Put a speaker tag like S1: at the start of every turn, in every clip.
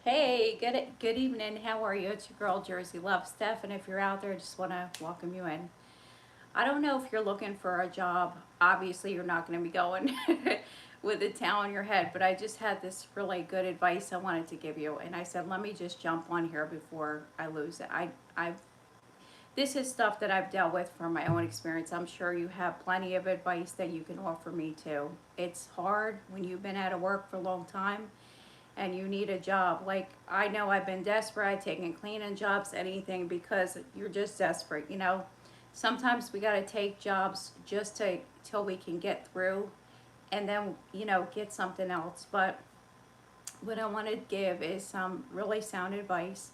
S1: Hey, good evening. How are you? It's your girl Jersey Love Steph, and if you're out there, I just want to welcome you in. I don't know if you're looking for a job. Obviously, you're not going to be going with a towel on your head, but I just had this really good advice I wanted to give you, and I said, let me just jump on here before I lose it. I this is stuff that I've dealt with from my own experience. I'm sure you have plenty of advice that you can offer me too. It's hard when you've been out of work for a long time and you need a job. Like, I know I've been desperate, I've taken cleaning jobs, anything, because you're just desperate, you know. Sometimes we gotta take jobs just to till we can get through and then, get something else. But what I want to give is some really sound advice.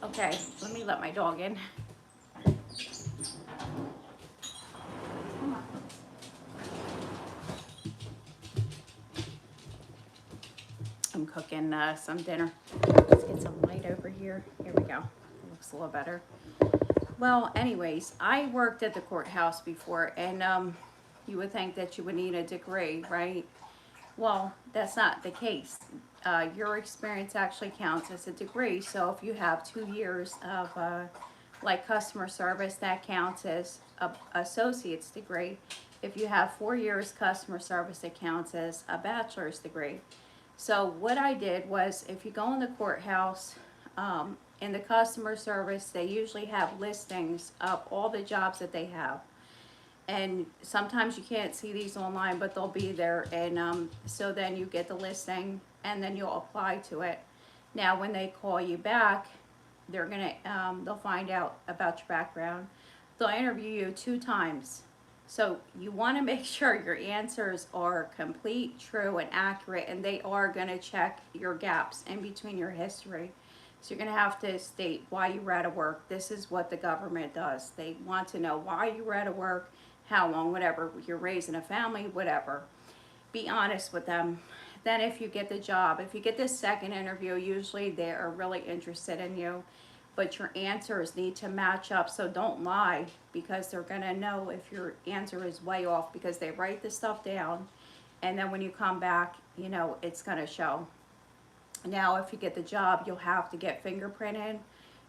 S1: Okay, let me let my dog in. I'm cooking some dinner. Let's get some light over here. Here we go. Looks a little better. Well, anyways, I worked at the courthouse before, and you would think that you would need a degree, right? Well, that's not the case. Your experience actually counts as a degree. So if you have 2 years of like customer service, that counts as a associate's degree. If you have 4 years customer service, it counts as a bachelor's degree. So what I did was, if you go in the courthouse, in the customer service, they usually have listings of all the jobs that they have. And sometimes you can't see these online, but they'll be there. And so then you get the listing and then you'll apply to it. Now, when they call you back, they'll find out about your background. They'll interview you 2 times. So you want to make sure your answers are complete, true, and accurate, and they are going to check your gaps in between your history. So you're going to have to state why you were out of work. This is what the government does. They want to know why you were out of work, how long, whatever. You're raising a family, whatever. Be honest with them. Then if you get the job, if you get this second interview, usually they are really interested in you, but your answers need to match up. So don't lie, because they're going to know if your answer is way off, because they write the stuff down, and then when you come back, it's going to show. Now, if you get the job, you'll have to get fingerprinted.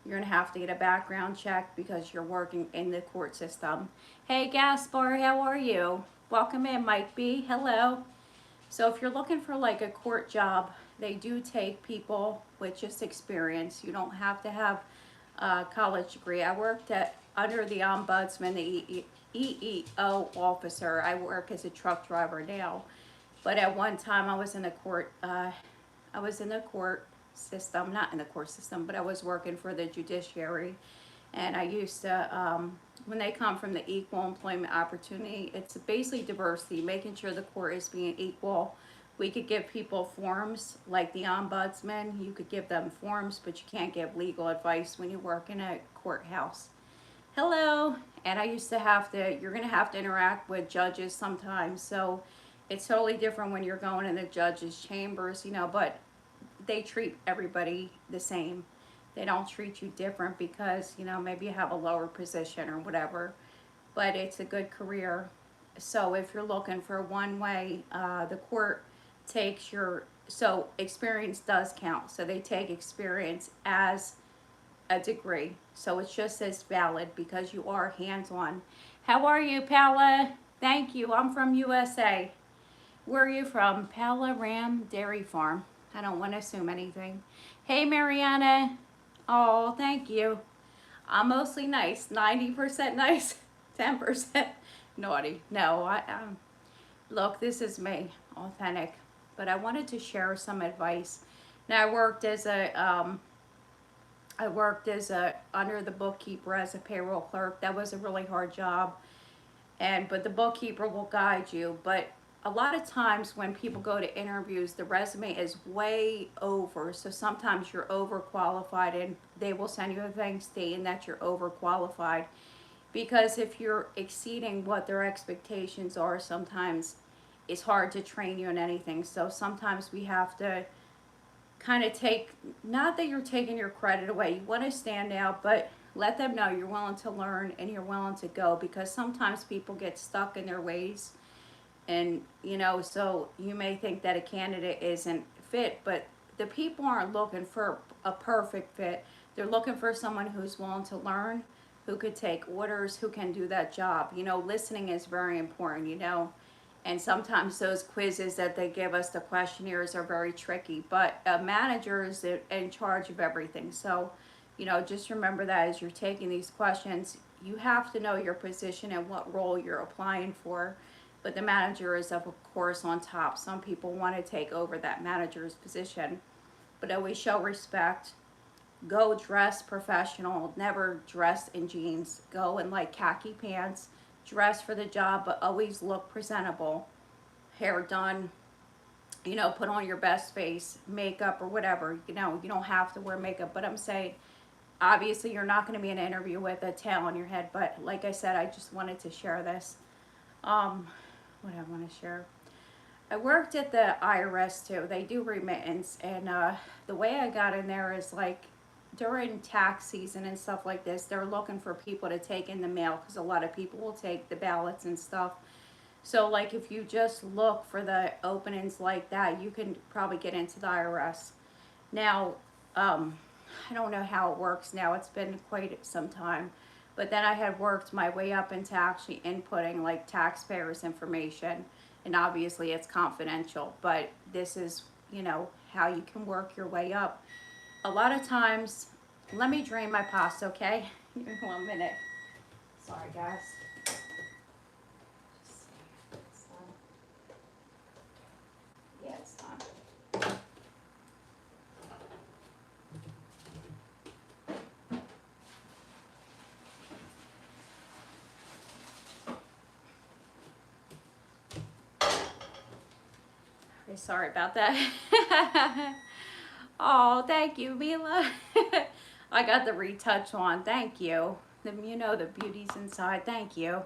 S1: You're going to have to get a background check because you're working in the court system. Hey, Gaspar, how are you? Welcome in, Mike B. Hello. So if you're looking for like a court job, they do take people with just experience. You don't have to have a college degree. I worked at under the ombudsman, the EEO officer. I work as a truck driver now, but at one time I was in the court. I was in the court system, not in the court system, but I was working for the judiciary, and I used to. When they come from the equal employment opportunity, it's basically diversity, making sure the court is being equal. We could give people forms like the ombudsman. You could give them forms, but you can't give legal advice when you work in a courthouse. Hello. And I used to have to, you're going to have to interact with judges sometimes. So it's totally different when you're going in the judges' chambers, but they treat everybody the same. They don't treat you different because, maybe you have a lower position or whatever. But it's a good career. So if you're looking for one way, the court takes so experience does count. So they take experience as a degree. So it's just as valid because you are hands-on. How are you, Paula? Thank you. I'm from USA. Where are you from? Paula Ram Dairy Farm. I don't want to assume anything. Hey, Mariana. Oh, thank you. I'm mostly nice. 90% nice, 10% naughty. No, look, this is me, authentic. But I wanted to share some advice. Now, I worked as a under the bookkeeper as a payroll clerk. That was a really hard job, but the bookkeeper will guide you. But a lot of times when people go to interviews, the resume is way over. So sometimes you're overqualified, and they will send you a thing stating that you're overqualified. Because if you're exceeding what their expectations are, sometimes it's hard to train you in anything. So sometimes we have to kind of take, not that you're taking your credit away, you want to stand out, but let them know you're willing to learn and you're willing to go, because sometimes people get stuck in their ways. And so you may think that a candidate isn't fit, but the people aren't looking for a perfect fit. They're looking for someone who's willing to learn, who could take orders, who can do that job. You know, listening is very important, you know. And sometimes those quizzes that they give us, the questionnaires, are very tricky. But a manager is in charge of everything. So, you know, just remember that as you're taking these questions, you have to know your position and what role you're applying for. But the manager is, of course, on top. Some people want to take over that manager's position. But always show respect. Go dress professional. Never dress in jeans. Go in like khaki pants. Dress for the job, but always look presentable. Hair done. You know, put on your best face, makeup or whatever. You know, you don't have to wear makeup, but I'm saying, obviously, you're not going to be in an interview with a tail on your head. But like I said, I just wanted to share this. What I want to share. I worked at the IRS too. They do remittance, and the way I got in there is like during tax season and stuff like this, they're looking for people to take in the mail because a lot of people will take the ballots and stuff. So like if you just look for the openings like that, you can probably get into the IRS. Now, I don't know how it works now. It's been quite some time. But then I had worked my way up into actually inputting like taxpayers' information. And obviously it's confidential, but this is, you know, how you can work your way up. A lot of times, let me drain my pasta, okay? Give me 1 minute. Sorry, guys. Yeah, it's done. Okay, sorry about that. Oh, thank you, Mila. I got the retouch on. Thank you. You know the beauty's inside. Thank you.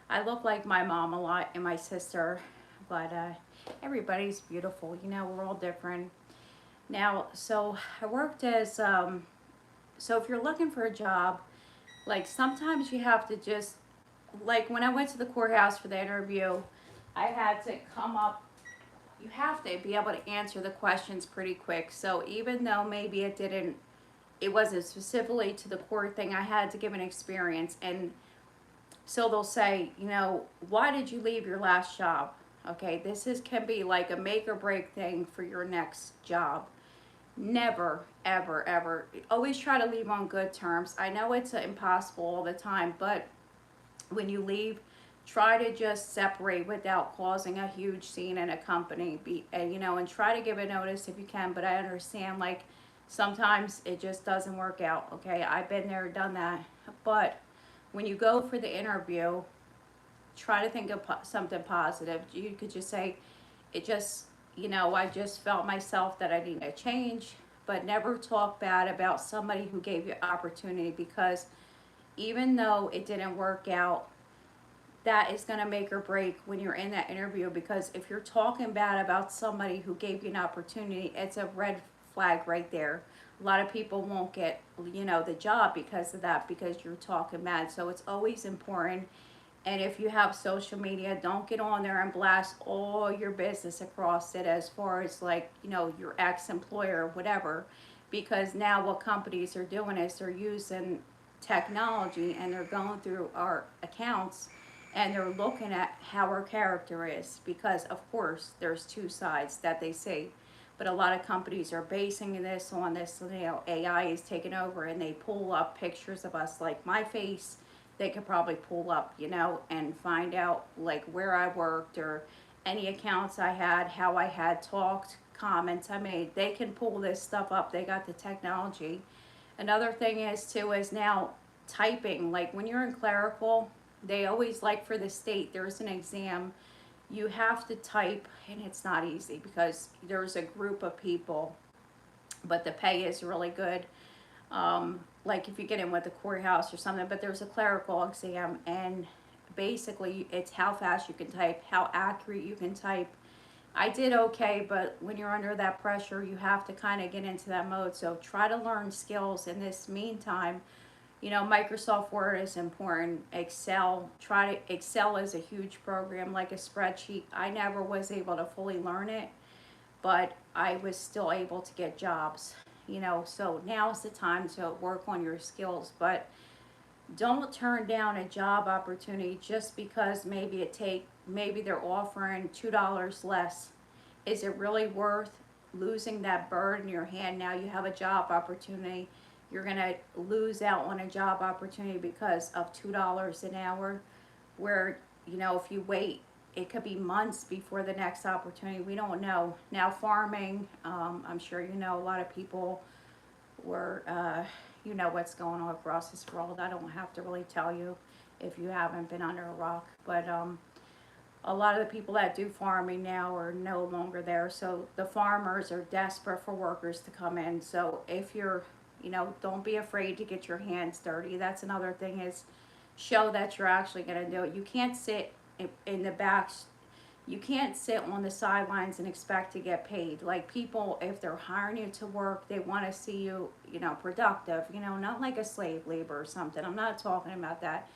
S1: I look like my mom a lot and my sister, but everybody's beautiful. You know, we're all different. Now, so I worked as, so if you're looking for a job, like sometimes you have to just, like when I went to the courthouse for the interview, I had to come up, you have to be able to answer the questions pretty quick. So even though maybe it wasn't specifically to the court thing, I had to give an experience. And so they'll say, you know, why did you leave your last job? Okay, can be like a make or break thing for your next job. Never, ever, ever. Always try to leave on good terms. I know it's impossible all the time, but when you leave, try to just separate without causing a huge scene in a company. You know, and try to give a notice if you can. But I understand, like, sometimes it just doesn't work out. Okay, I've been there, done that. But when you go for the interview, try to think of something positive. You could just say, it just, you know, I just felt myself that I need a change, but never talk bad about somebody who gave you opportunity, because even though it didn't work out, that is going to make or break when you're in that interview. Because if you're talking bad about somebody who gave you an opportunity, it's a red flag right there. A lot of people won't get, you know, the job because of that, because you're talking bad. So it's always important. And if you have social media, don't get on there and blast all your business across it, as far as like, you know, your ex-employer or whatever. Because now what companies are doing is they're using technology and they're going through our accounts and they're looking at how our character is. Because of course there's two sides that they see. But a lot of companies are basing this on this, you know, AI is taking over, and they pull up pictures of us, like my face. They could probably pull up, you know, and find out like where I worked or any accounts I had, how I had talked, comments I made. They can pull this stuff up. They got the technology. Another thing is too is now typing. Like when you're in clerical, they always, like for the state, there's an exam. You have to type, and it's not easy because there's a group of people, but the pay is really good. Like if you get in with the courthouse or something, but there's a clerical exam, and basically it's how fast you can type, how accurate you can type. I did okay, but when you're under that pressure, you have to kind of get into that mode. So try to learn skills in this meantime. You know, Microsoft Word is important. Excel is a huge program, like a spreadsheet. I never was able to fully learn it, but I was still able to get jobs, you know. So now's the time to work on your skills, but don't turn down a job opportunity just because maybe they're offering $2 less. Is it really worth losing that bird in your hand? Now you have a job opportunity. You're gonna lose out on a job opportunity because of $2 an hour, where, you know, if you wait, it could be months before the next opportunity. We don't know. Now farming, I'm sure you know, a lot of people were, you know what's going on across this world. I don't have to really tell you if you haven't been under a rock. But a lot of the people that do farming now are no longer there. So the farmers are desperate for workers to come in. So if you're, you know, don't be afraid to get your hands dirty. That's another thing, is show that you're actually going to do it. You can't sit in the back. You can't sit on the sidelines and expect to get paid. Like, people, if they're hiring you to work, they want to see you, you know, productive, you know, not like a slave labor or something. I'm not talking about that.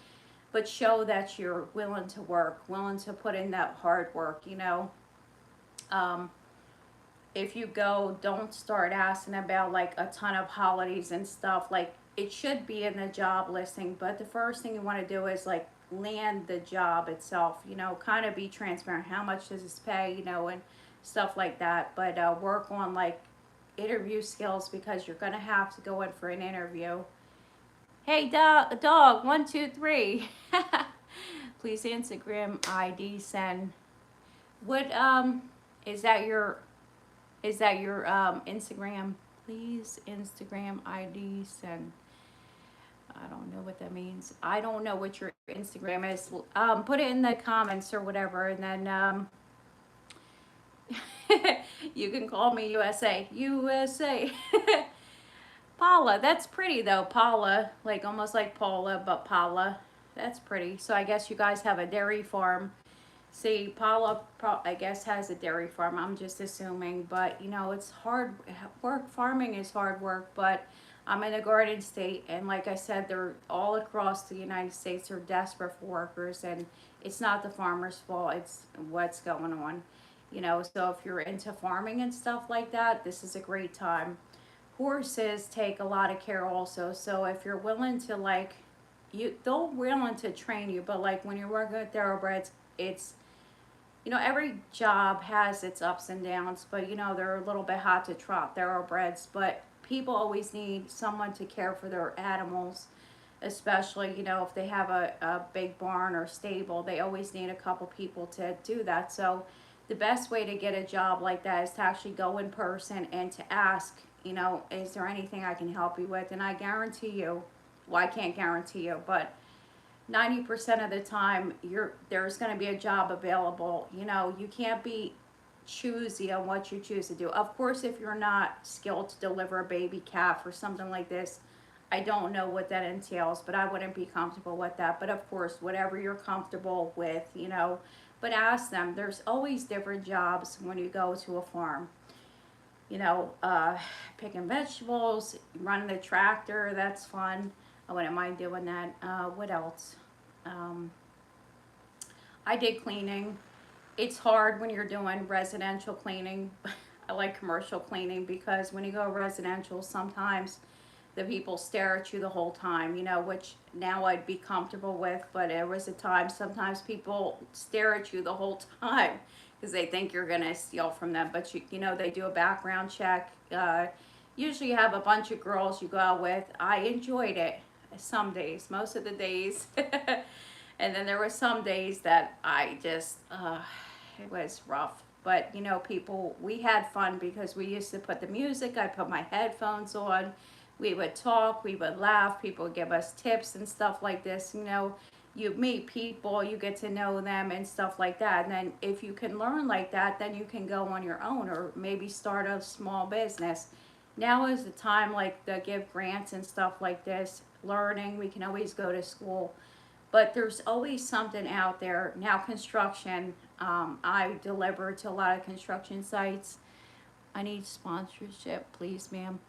S1: But show that you're willing to work, willing to put in that hard work, you know. Um, if you go, don't start asking about like a ton of holidays and stuff. Like, it should be in the job listing, but the first thing you want to do is like land the job itself, you know, kind of be transparent. How much does this pay, you know, and stuff like that. But work on like interview skills, because you're going to have to go in for an interview. Hey, dog, 123. Please Instagram ID send. What, is that your, Instagram? Please Instagram ID send. I don't know what that means. I don't know what your Instagram is. Put it in the comments or whatever, and then you can call me USA. USA. Paula, that's pretty though. Paula, like almost like Paula, but Paula. That's pretty. So I guess you guys have a dairy farm. See, Paula, I guess, has a dairy farm. I'm just assuming, but you know, it's hard work. Farming is hard work, but I'm in a garden state, and like I said, they're all across the United States. They're desperate for workers, and it's not the farmer's fault. It's what's going on, you know. So if you're into farming and stuff like that, this is a great time. Horses take a lot of care also. So if you're willing to, like, they're willing to train you, but like when you're working with thoroughbreds, it's, you know, every job has its ups and downs, but you know, they're a little bit hot to trot, thoroughbreds. But people always need someone to care for their animals, especially, you know, if they have a big barn or stable, they always need a couple people to do that. So the best way to get a job like that is to actually go in person and to ask, you know, is there anything I can help you with? And I guarantee you, well, I can't guarantee you, but 90% of the time there's going to be a job available. You know, you can't be choosy on what you choose to do. Of course, if you're not skilled to deliver a baby calf or something like this, I don't know what that entails, but I wouldn't be comfortable with that. But of course, whatever you're comfortable with, you know, but ask them. There's always different jobs when you go to a farm. You know, picking vegetables, running the tractor, that's fun. I wouldn't mind doing that. What else? Um, I did cleaning. It's hard when you're doing residential cleaning. I like commercial cleaning, because when you go residential, sometimes the people stare at you the whole time, you know, which now I'd be comfortable with, but there was a time sometimes people stare at you the whole time because they think you're going to steal from them. But you know, they do a background check. Usually you have a bunch of girls you go out with. I enjoyed it some days, most of the days. And then there were some days that I just, it was rough. But, you know, people, we had fun because we used to put the music, I put my headphones on, we would talk, we would laugh, people would give us tips and stuff like this. You know, you meet people, you get to know them and stuff like that. And then if you can learn like that, then you can go on your own or maybe start a small business. Now is the time, like, to give grants and stuff like this. Learning, we can always go to school, but there's always something out there. Now construction, I deliver to a lot of construction sites. I need sponsorship, please, ma'am.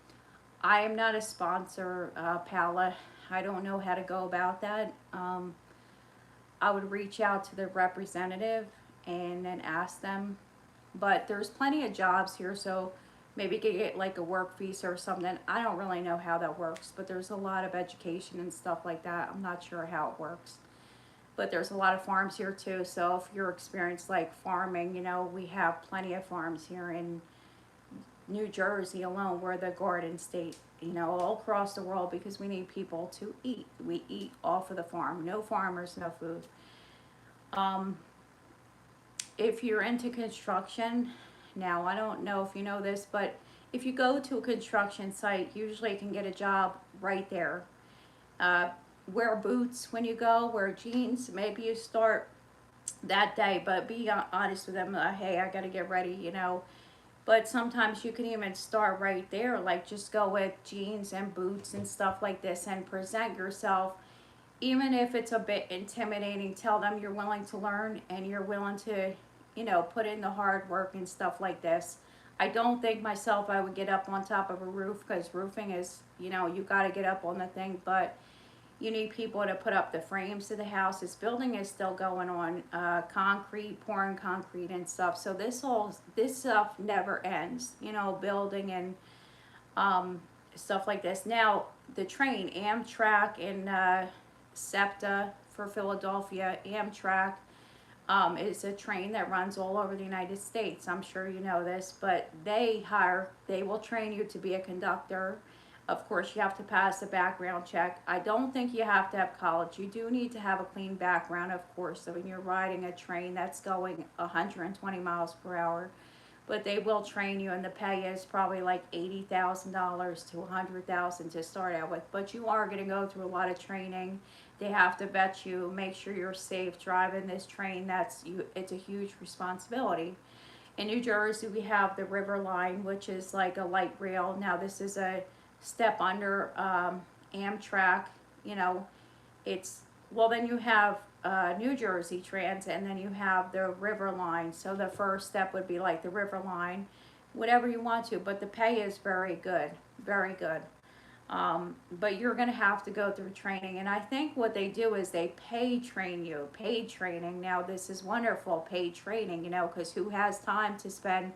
S1: I am not a sponsor, Paula. I don't know how to go about that. I would reach out to the representative and then ask them but there's plenty of jobs here, so maybe you could get like a work visa or something. I don't really know how that works, but there's a lot of education and stuff like that. I'm not sure how it works. But there's a lot of farms here too, so if you're experienced like farming, you know, we have plenty of farms here in New Jersey alone. We're the garden state, you know, all across the world because we need people to eat. We eat off of the farm. No farmers, no food. Um, if you're into construction, now I don't know if you know this, but if you go to a construction site, usually you can get a job right there. Uh, wear boots when you go, wear jeans. Maybe you start that day, but be honest with them. Hey, I got to get ready, you know. But sometimes you can even start right there, like just go with jeans and boots and stuff like this and present yourself. Even if it's a bit intimidating, tell them you're willing to learn and you're willing to, you know, put in the hard work and stuff like this. I don't think myself I would get up on top of a roof because roofing is, you know, you got to get up on the thing, but you need people to put up the frames to the house. This building is still going on, concrete, pouring concrete and stuff. So this stuff never ends, you know, building and stuff like this. Now, the train, Amtrak and SEPTA for Philadelphia, Amtrak is a train that runs all over the United States. I'm sure you know this, but they will train you to be a conductor. Of course, you have to pass a background check. I don't think you have to have college. You do need to have a clean background, of course. So when you're riding a train that's going 120 miles per hour, but they will train you, and the pay is probably like $80,000 to $100,000 to start out with. But you are going to go through a lot of training. They have to vet you, make sure you're safe driving this train. It's a huge responsibility. In New Jersey, we have the River Line, which is like a light rail. Now, this is a step under Amtrak. You know, it's, well, then you have New Jersey Transit, and then you have the River Line. So the first step would be like the River Line, whatever you want to, but the pay is very good, very good. But you're going to have to go through training, and I think what they do is they train you, paid training. Now, this is wonderful, paid training, you know, because who has time to spend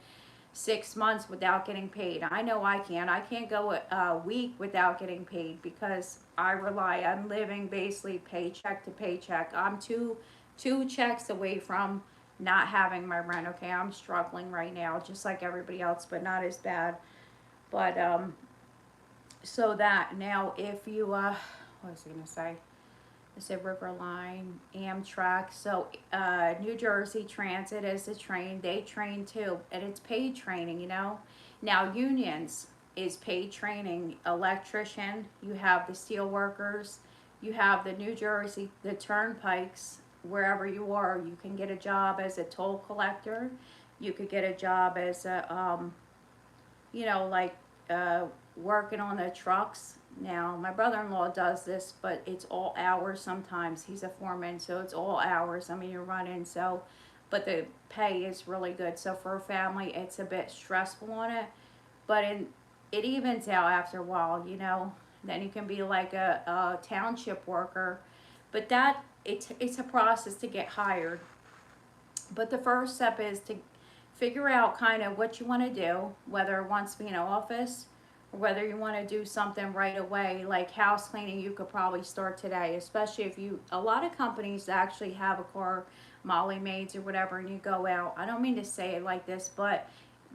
S1: 6 months without getting paid? I know I can. I can't go a week without getting paid because I'm living basically paycheck to paycheck. I'm two checks away from not having my rent. Okay, I'm struggling right now, just like everybody else, but not as bad. But so that now, if you what was I gonna say? I said River Line, Amtrak. So New Jersey Transit is a train. They train too, and it's paid training, you know. Now, unions is paid training. Electrician, you have the steel workers, you have the New Jersey, the turnpikes. Wherever you are, you can get a job as a toll collector. You could get a job as a, you know, like working on the trucks. Now, my brother-in-law does this, but it's all hours sometimes. He's a foreman, so it's all hours. I mean, you're running, so, but the pay is really good. So for a family, it's a bit stressful on it, but it evens out after a while, you know. Then you can be like a township worker, but it's a process to get hired. But the first step is to figure out kind of what you want to do, whether it wants to be an office, whether you want to do something right away, like house cleaning. You could probably start today, especially if a lot of companies actually have a car, Molly maids or whatever, and you go out. I don't mean to say it like this, but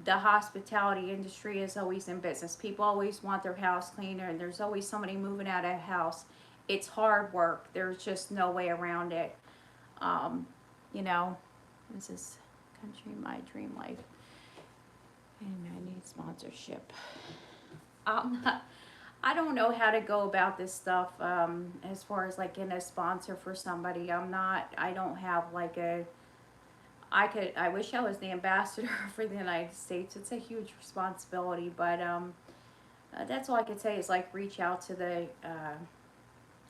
S1: the hospitality industry is always in business. People always want their house cleaner, and there's always somebody moving out of a house. It's hard work. There's just no way around it. You know, this is Country My Dream Life, and I need sponsorship. I don't know how to go about this stuff as far as like getting a sponsor for somebody. I don't have like I wish I was the ambassador for the United States. It's a huge responsibility, but that's all I could say is like reach out to the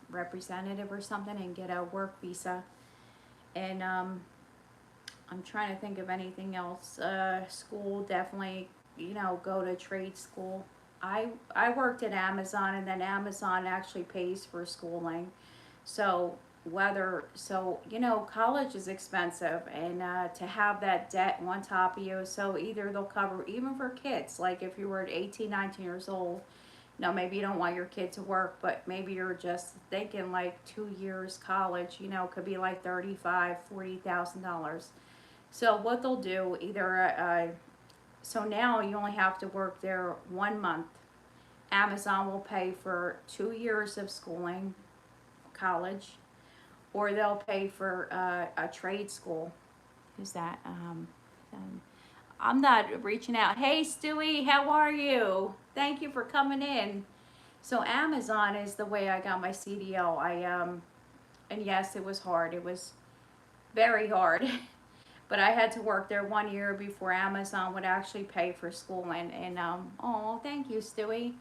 S1: representative or something and get a work visa. And I'm trying to think of anything else. School, definitely, you know, go to trade school. I worked at Amazon, and then Amazon actually pays for schooling. So so, college is expensive, and to have that debt on top of you, so either they'll cover, even for kids, like if you were at 18, 19 years old, maybe you don't want your kid to work, but maybe you're just thinking like 2 years college, could be like 35, $40,000. So what they'll do, so now you only have to work there 1 month. Amazon will pay for 2 years of schooling, college, or they'll pay for a trade school. Who's that? I'm not reaching out. Hey, Stewie, how are you? Thank you for coming in. So Amazon is the way I got my CDL. And yes, it was hard. It was very hard. But I had to work there 1 year before Amazon would actually pay for schooling. And oh, thank you, Stewie.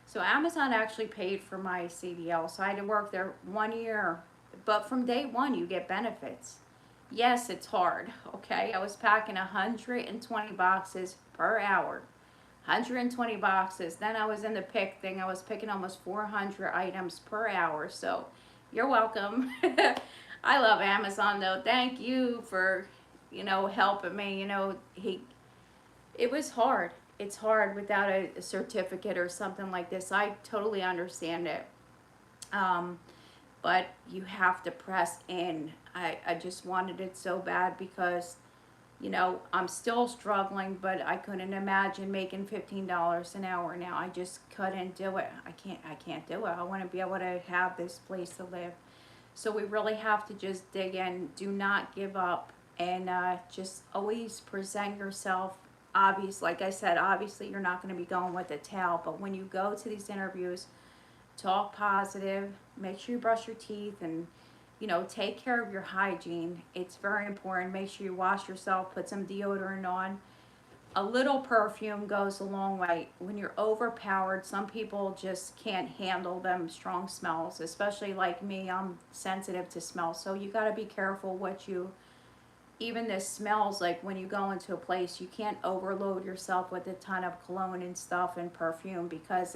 S1: So Amazon actually paid for my CDL. So I had to work there 1 year. But from day one, you get benefits. Yes, it's hard. Okay, I was packing 120 boxes per hour. 120 boxes. Then I was in the pick thing. I was picking almost 400 items per hour. So you're welcome. I love Amazon though. Thank you for, helping me. It was hard. It's hard without a certificate or something like this. I totally understand it. Um, but you have to press in. I just wanted it so bad because, I'm still struggling, but I couldn't imagine making $15 an hour now. I just couldn't do it. I can't do it. I want to be able to have this place to live. So we really have to just dig in. Do not give up, and just always present yourself. Like I said, obviously you're not going to be going with a towel, but when you go to these interviews, talk positive, make sure you brush your teeth, and take care of your hygiene. It's very important. Make sure you wash yourself, put some deodorant on. A little perfume goes a long way. When you're overpowered, some people just can't handle them strong smells, especially like me. I'm sensitive to smell, so you got to be careful what you, even the smells, like when you go into a place, you can't overload yourself with a ton of cologne and stuff and perfume, because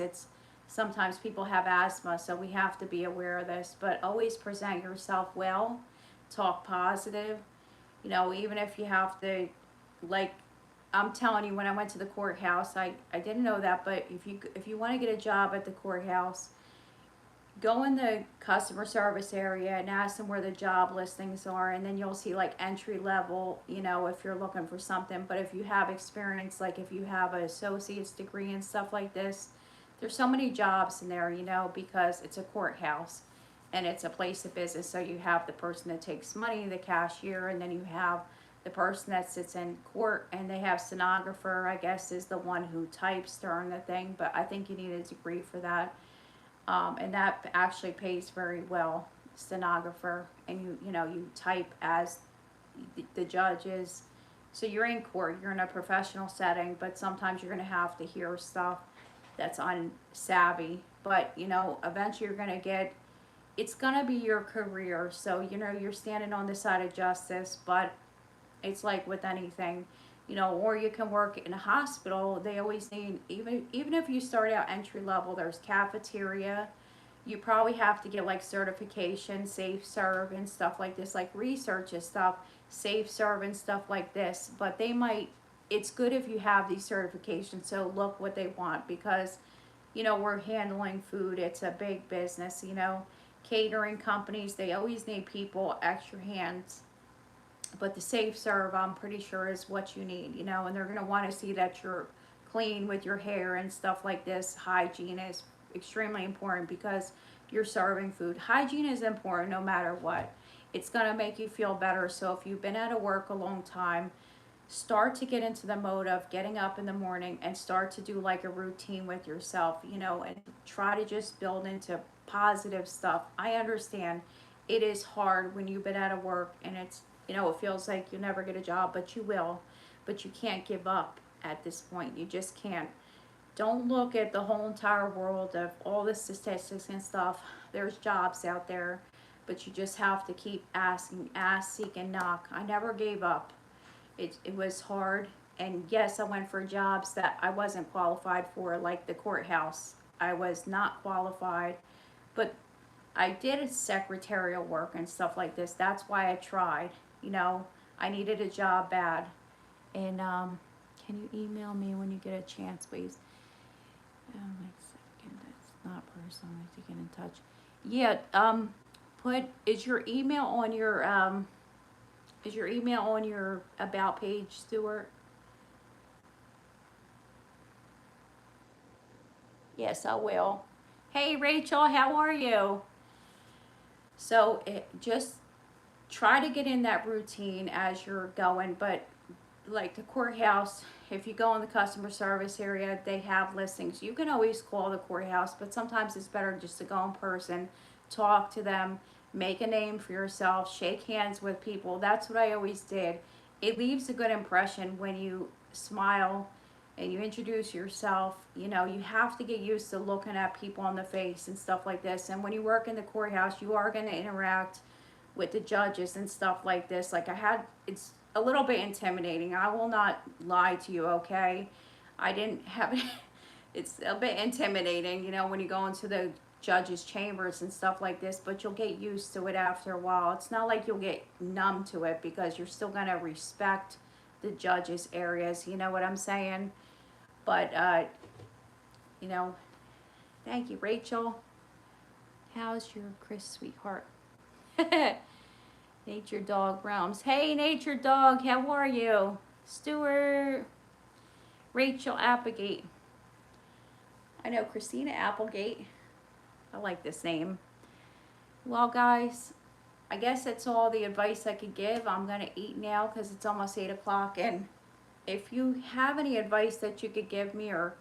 S1: sometimes people have asthma, so we have to be aware of this. But always present yourself well, talk positive. Even if you have to, like, I'm telling you, when I went to the courthouse, I didn't know that, but if you want to get a job at the courthouse, go in the customer service area and ask them where the job listings are, and then you'll see like entry level, if you're looking for something. But if you have experience, like if you have an associate's degree and stuff like this, there's so many jobs in there, because it's a courthouse and it's a place of business. So you have the person that takes money, the cashier, and then you have the person that sits in court, and they have stenographer, I guess, is the one who types during the thing. But I think you need a degree for that. And that actually pays very well, stenographer, and you type as the judge is. So you're in court, you're in a professional setting, but sometimes you're going to have to hear stuff that's unsavvy. But eventually you're going to it's going to be your career. So you're standing on the side of justice, but it's like with anything. Or you can work in a hospital. They always need, even if you start out entry level, there's cafeteria. You probably have to get like certification, safe serve and stuff like this, like research and stuff, safe serve and stuff like this. But it's good if you have these certifications. So look what they want, because we're handling food. It's a big business. Catering companies, they always need people, extra hands. But the safe serve, I'm pretty sure, is what you need, and they're going to want to see that you're clean with your hair and stuff like this. Hygiene is extremely important, because you're serving food. Hygiene is important no matter what. It's going to make you feel better. So if you've been out of work a long time, start to get into the mode of getting up in the morning and start to do like a routine with yourself, and try to just build into positive stuff. I understand it is hard when you've been out of work, and it feels like you'll never get a job, but you will. But you can't give up at this point. You just can't. Don't look at the whole entire world of all the statistics and stuff. There's jobs out there, but you just have to keep asking, ask, seek, and knock. I never gave up. It was hard. And yes, I went for jobs that I wasn't qualified for, like the courthouse. I was not qualified. But I did a secretarial work and stuff like this. That's why I tried. You know, I needed a job bad. And can you email me when you get a chance, please? Oh, wait a second. That's not personal. I have to get in touch. Yeah. Is your email on your about page, Stuart? Yes, I will. Hey, Rachel, how are you? So just try to get in that routine as you're going, but like the courthouse, if you go in the customer service area, they have listings. You can always call the courthouse, but sometimes it's better just to go in person, talk to them, make a name for yourself, shake hands with people. That's what I always did. It leaves a good impression when you smile and you introduce yourself. You know, you have to get used to looking at people on the face and stuff like this. And when you work in the courthouse, you are going to interact with the judges and stuff like this. Like it's a little bit intimidating. I will not lie to you, okay? I didn't have it's a bit intimidating, you know, when you go into the judges' chambers and stuff like this, but you'll get used to it after a while. It's not like you'll get numb to it because you're still going to respect the judges' areas, you know what I'm saying? But, you know, thank you, Rachel. How's your Chris, sweetheart? Nature Dog Realms. Hey, Nature Dog, how are you? Stuart, Rachel Applegate. I know Christina Applegate. I like this name. Well, guys, I guess that's all the advice I could give. I'm going to eat now because it's almost 8 o'clock. And if you have any advice that you could give me, or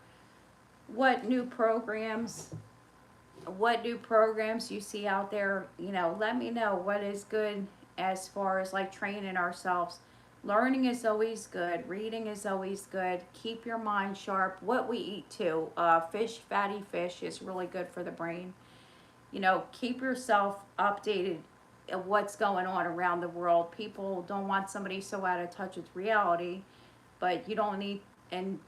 S1: what new programs you see out there, you know, let me know what is good as far as like training ourselves. Learning is always good. Reading is always good. Keep your mind sharp. What we eat too. Fatty fish is really good for the brain. You know, keep yourself updated of what's going on around the world. People don't want somebody so out of touch with reality, but you don't need, and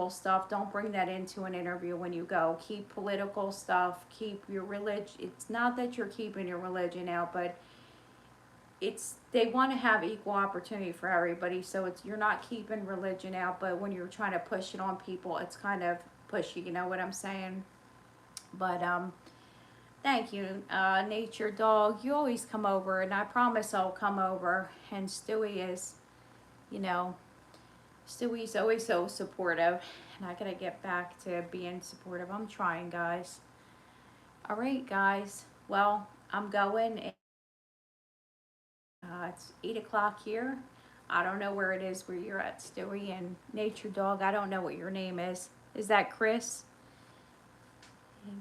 S1: stuff, don't bring that into an interview when you go. Keep political stuff, keep your religion. It's not that you're keeping your religion out, but they want to have equal opportunity for everybody, so you're not keeping religion out, but when you're trying to push it on people, it's kind of pushy, you know what I'm saying? But thank you, Nature Dog. You always come over, and I promise I'll come over. And Stewie is, you know, Stewie's always so supportive, and I gotta get back to being supportive. I'm trying, guys. All right, guys. Well, I'm going. It's 8 o'clock here. I don't know where it is where you're at, Stewie and Nature Dog. I don't know what your name is. Is that Chris?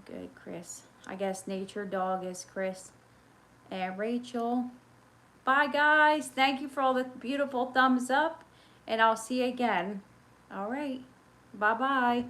S1: Good, Chris. I guess Nature Dog is Chris. And Rachel. Bye, guys. Thank you for all the beautiful thumbs up. And I'll see you again. All right. Bye-bye.